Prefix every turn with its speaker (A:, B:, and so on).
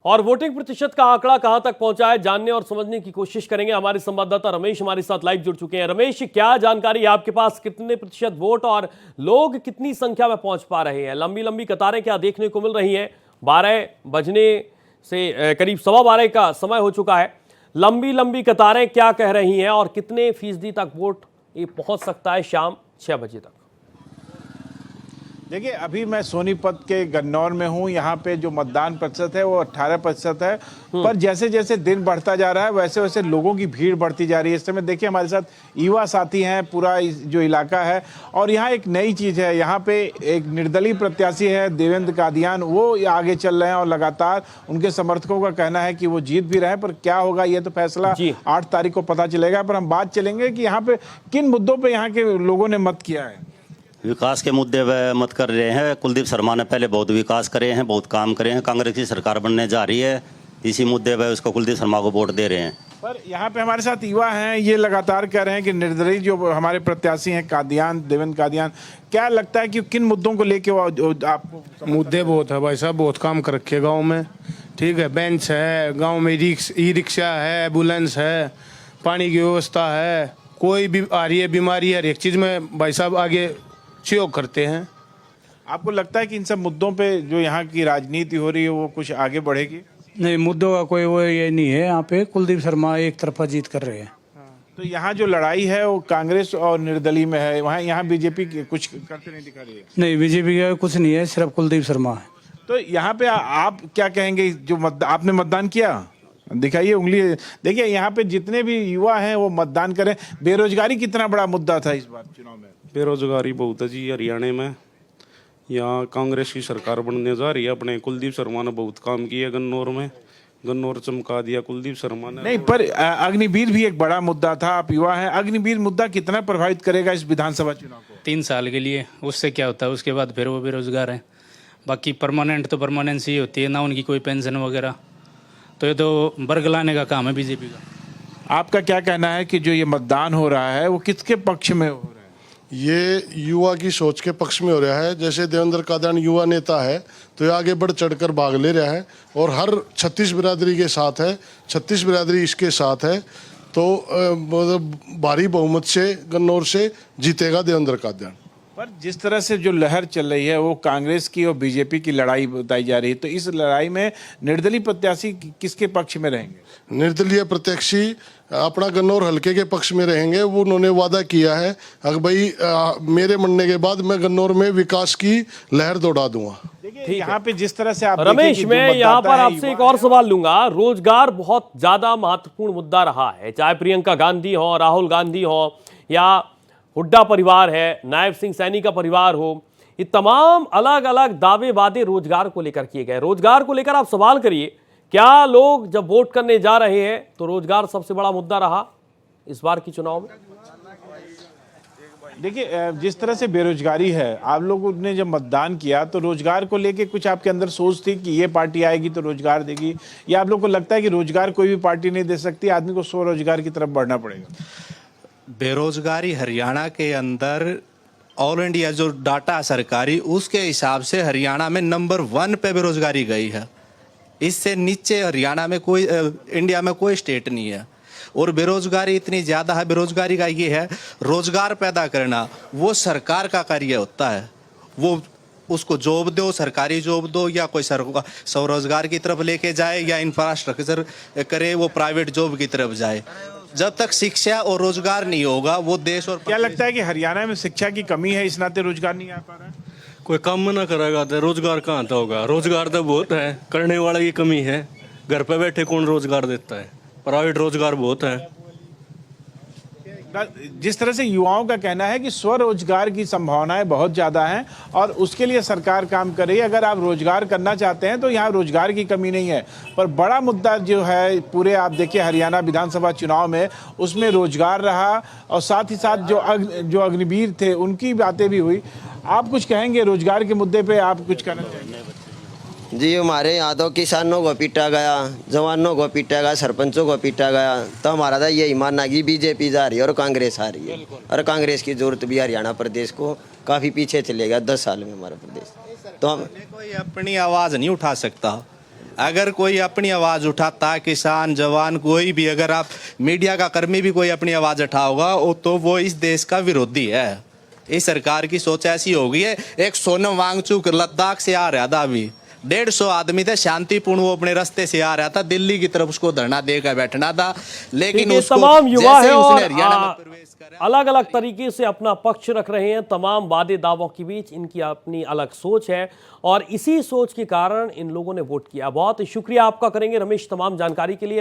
A: और वोटिंग प्रतिशत का आंकड़ा कहां तक पहुंचा है, जानने और समझने की कोशिश करेंगे। हमारे संवाददाता रमेश हमारे साथ लाइव जुड़ चुके हैं। रमेश, क्या जानकारी है आपके पास? कितने प्रतिशत वोट और लोग कितनी संख्या में पहुंच पा रहे हैं? लंबी लंबी कतारें क्या देखने को मिल रही हैं? 12 बजने से करीब 12:15 का समय हो चुका है। लंबी लंबी कतारें क्या कह रही हैं और कितने फीसदी तक वोट ये पहुंच सकता है शाम 6 बजे तक?
B: देखिए, अभी मैं सोनीपत के गन्नौर में हूँ। यहाँ पे जो मतदान प्रतिशत है वो 18% है। पर जैसे जैसे दिन बढ़ता जा रहा है वैसे वैसे लोगों की भीड़ बढ़ती जा रही है। इस समय देखिए हमारे साथ युवा साथी हैं, पूरा जो इलाका है। और यहाँ एक नई चीज़ है, यहाँ पे एक निर्दलीय प्रत्याशी है देवेंद्र कादियान, वो आगे चल रहे हैं और लगातार उनके समर्थकों का कहना है कि वो जीत भी रहे हैं। पर क्या होगा ये तो फैसला 8 तारीख को पता चलेगा। पर हम बात चलेंगे कि यहाँ पे किन मुद्दों पर यहाँ के लोगों ने मत किया है।
C: विकास के मुद्दे पे मत कर रहे हैं। कुलदीप शर्मा ने पहले बहुत विकास करे हैं, बहुत काम करे हैं। कांग्रेस की सरकार बनने जा रही है, इसी मुद्दे पे उसको कुलदीप शर्मा को वोट दे रहे हैं।
B: पर यहाँ पे हमारे साथ युवा हैं, ये लगातार कह रहे हैं कि निर्दलीय जो हमारे प्रत्याशी हैं कादियान, देवेंद्र कादियान, क्या लगता है कि किन मुद्दों को लेके आपको?
D: मुद्दे बहुत है भाई साहब, बहुत काम कर रखे गाँव में। ठीक है, बेंच है गाँव में, ई रिक्शा है, एम्बुलेंस है, पानी की व्यवस्था है, कोई भी आ रही है बीमारी, हर एक चीज़ में भाई साहब आगे सहयोग करते हैं।
B: आपको लगता है कि इन सब मुद्दों पे जो यहाँ की राजनीति हो रही है वो कुछ आगे बढ़ेगी?
E: नहीं, मुद्दों का कोई वो ये नहीं है। यहाँ पे कुलदीप शर्मा एक तरफा जीत कर रहे हैं।
B: तो यहाँ जो लड़ाई है वो कांग्रेस और निर्दलीय में है, वहाँ यहाँ बीजेपी कुछ करते नहीं दिखा रही है।
E: नहीं, बीजेपी का कुछ नहीं है, सिर्फ कुलदीप शर्मा है।
B: तो यहाँ पे आप क्या कहेंगे? जो आपने मतदान किया, दिखाइए उंगली। देखिए यहाँ पे जितने भी युवा हैं वो मतदान करें। बेरोजगारी कितना बड़ा मुद्दा था इस बार चुनाव में?
F: बेरोजगारी बहुत है जी हरियाणा में। यहाँ कांग्रेस की सरकार बनने जा रही है। अपने कुलदीप शर्मा ने बहुत काम किया गन्नौर में, गन्नौर चमका दिया कुलदीप शर्मा ने।
B: नहीं, पर अग्निवीर भी एक बड़ा मुद्दा था। आप युवा हैं, अग्निवीर मुद्दा कितना प्रभावित करेगा इस विधानसभा चुनाव को?
E: 3 साल के लिए, उससे क्या होता है, उसके बाद फिर वो बेरोजगार है। बाकी परमानेंट तो परमानेंसी ही होती है ना, उनकी कोई पेंशन वगैरह। तो ये तो वर्ग लाने का काम है बीजेपी का।
B: आपका क्या कहना है कि जो ये मतदान हो रहा है वो किसके पक्ष में हो रहा है?
G: ये युवा की सोच के पक्ष में हो रहा है। जैसे देवेंद्र कादियान युवा नेता है तो ये आगे बढ़ चढ़कर भाग ले रहा है और हर 36 बिरादरी के साथ है, 36 बिरादरी इसके साथ है। तो मतलब भारी बहुमत से गन्नौर से जीतेगा देवेंद्र कादियान।
B: पर जिस तरह से जो लहर चल रही है वो कांग्रेस की और बीजेपी की लड़ाई बताई जा रही है, तो इस लड़ाई में निर्दलीय प्रत्याशी किसके पक्ष में रहेंगे?
G: निर्दलीय प्रत्याशी अपना गन्नौर हल्के के पक्ष में रहेंगे। वो उन्होंने वादा किया है अगर भाई मेरे बनने के बाद मैं गन्नौर में विकास की लहर दौड़ा दूंगा।
B: देखिए यहाँ पे जिस तरह से आप
A: रमेश, मैं यहाँ पर आपसे एक और सवाल लूंगा। रोजगार बहुत ज्यादा महत्वपूर्ण मुद्दा रहा है, चाहे प्रियंका गांधी हो, राहुल गांधी हो, या हुड्डा परिवार है, नायब सिंह सैनी का परिवार हो। ये तमाम अलग अलग दावे वादे रोजगार को लेकर किए गए। रोजगार को लेकर आप सवाल करिए, क्या लोग जब वोट करने जा रहे हैं तो रोजगार सबसे बड़ा मुद्दा रहा इस बार की चुनाव में?
B: देखिए जिस तरह से बेरोजगारी है, आप लोगों ने जब मतदान किया तो रोजगार को लेके कुछ आपके अंदर सोच थी कि ये पार्टी आएगी तो रोजगार देगी, या आप लोग को लगता है कि रोजगार कोई भी पार्टी नहीं दे सकती, आदमी को स्वरोजगार की तरफ बढ़ना पड़ेगा?
H: बेरोजगारी हरियाणा के अंदर ऑल इंडिया जो डाटा सरकारी, उसके हिसाब से हरियाणा में नंबर 1 पे बेरोजगारी गई है। इससे नीचे हरियाणा में कोई इंडिया में कोई स्टेट नहीं है। और बेरोजगारी इतनी ज़्यादा है, बेरोजगारी का ये है, रोजगार पैदा करना वो सरकार का कार्य होता है। वो उसको जॉब दो, सरकारी जॉब दो, या कोई स्वरोजगार की तरफ लेके जाए, या इंफ्रास्ट्रक्चर करे वो प्राइवेट जॉब की तरफ जाए। जब तक शिक्षा और रोजगार नहीं होगा वो देश। और
B: क्या लगता है कि हरियाणा में शिक्षा की कमी है, इस नाते रोजगार नहीं आ पा रहा है?
F: कोई काम ना करेगा तो रोजगार कहाँ था होगा? रोजगार तो बहुत है, करने वाले की कमी है। घर पे बैठे कौन रोजगार देता है? प्राइवेट रोजगार बहुत है।
B: जिस तरह से युवाओं का कहना है कि स्वरोजगार की संभावनाएं बहुत ज़्यादा हैं और उसके लिए सरकार काम कर रही है। अगर आप रोजगार करना चाहते हैं तो यहाँ रोजगार की कमी नहीं है। पर बड़ा मुद्दा जो है पूरे, आप देखिए हरियाणा विधानसभा चुनाव में, उसमें रोजगार रहा और साथ ही साथ जो अग्निवीर थे उनकी बातें भी हुई। आप कुछ कहेंगे रोजगार के मुद्दे पर? आप कुछ कहना चाहेंगे?
I: जी, हमारे यहाँ तो किसानों को पीटा गया, जवानों को पीटा गया, सरपंचों को पीटा गया। तो हमारा था यही मानना कि बीजेपी जा रही है और कांग्रेस आ रही है, और कांग्रेस की जरूरत भी हरियाणा प्रदेश को काफ़ी पीछे चले गया 10 साल में हमारा प्रदेश। तो हम
H: कोई अपनी आवाज़ नहीं उठा सकता। अगर कोई अपनी आवाज़ उठाता, किसान जवान कोई भी, अगर आप मीडिया का कर्मी भी कोई अपनी आवाज़ उठाओगा तो वो इस देश का विरोधी है। इस सरकार की सोच ऐसी हो गई है। एक सोनम वांगचुक लद्दाख से आ रहा था, अभी 150 आदमी थे, शांतिपूर्ण वो अपने रास्ते से आ रहा था, दिल्ली की तरफ उसको धरना देकर बैठना था, लेकिन
A: ये
H: उसको
A: तमाम युवा
H: जैसे
A: है
H: ही
A: और
H: उसने हरियाणा में प्रवेश करा,
A: अलग अलग तरीके से अपना पक्ष रख रहे हैं। तमाम वादे दावों के बीच इनकी अपनी अलग सोच है और इसी सोच के कारण इन लोगों ने वोट किया। बहुत शुक्रिया आपका करेंगे रमेश तमाम जानकारी के लिए।